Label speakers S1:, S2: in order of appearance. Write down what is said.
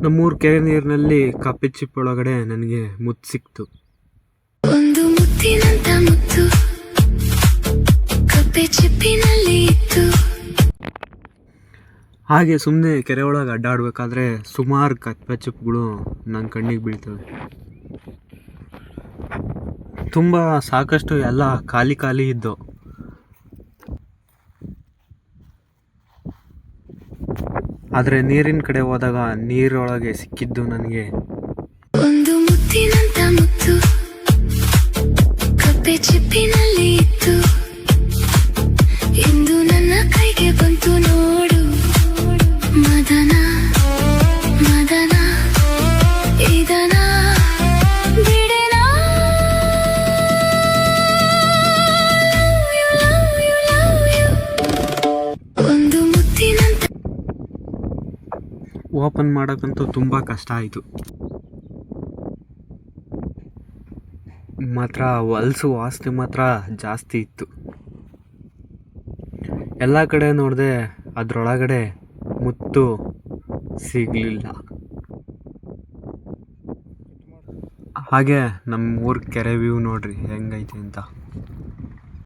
S1: ನಮ್ಮೂರ ಕೆರೆ ನೀರಿನಲ್ಲಿ ಕಪ್ಪೆ ಚಿಪ್ಪೊಳಗಡೆ ನನಗೆ ಮುತ್ತು ಸಿಕ್ತು.
S2: ಒಂದು ಮುತ್ತಿನಂತ ಮುತ್ತು ಕಪ್ಪೆ ಚಿಪ್ಪಿನಲ್ಲಿ ಇತ್ತು.
S1: ಹಾಗೆ ಸುಮ್ಮನೆ ಕೆರೆ ಒಳಗೆ ಅಡ್ಡಾಡ್ಬೇಕಾದ್ರೆ ಸುಮಾರು ಕಪ್ಪೆ ಚಿಪ್ಪುಗಳು ನನ್ನ ಕಣ್ಣಿಗೆ ಬೀಳ್ತವೆ. ತುಂಬ ಸಾಕಷ್ಟು ಎಲ್ಲ ಖಾಲಿ ಖಾಲಿ ಇದ್ದು. ಆದರೆ ನೀರಿನ ಕಡೆ ಹೋದಾಗ ನೀರೊಳಗೆ ಸಿಕ್ಕಿದ್ದು ನನಗೆ
S2: ಒಂದು ಮುತ್ತಿನಂತ ಮುತ್ತು ಕಪ್ಪೆ ಚಿಪ್ಪಿನಲ್ಲಿ ಇತ್ತು. ಇಂದು ನನ್ನ ಕೈಗೆ ಬಂತು ನೋಡು ಮದನ ಮದನ ಇದನ ಬಿಡೆನ. ಒಂದು ಮುತ್ತಿನಂತ
S1: ಓಪನ್ ಮಾಡೋಕ್ಕಂತೂ ತುಂಬ ಕಷ್ಟ ಆಯಿತು. ಮಾತ್ರ ಹೊಲಸು ವಾಸನೆ ಮಾತ್ರ ಜಾಸ್ತಿ ಇತ್ತು. ಎಲ್ಲ ಕಡೆ ನೋಡಿದೆ, ಅದರೊಳಗಡೆ ಮುತ್ತು ಸಿಗಲಿಲ್ಲ. ಹಾಗೆ ನಮ್ಮ ಊರ ಕೆರೆ ವ್ಯೂ ನೋಡ್ರಿ ಹೆಂಗೈತೆ ಅಂತ.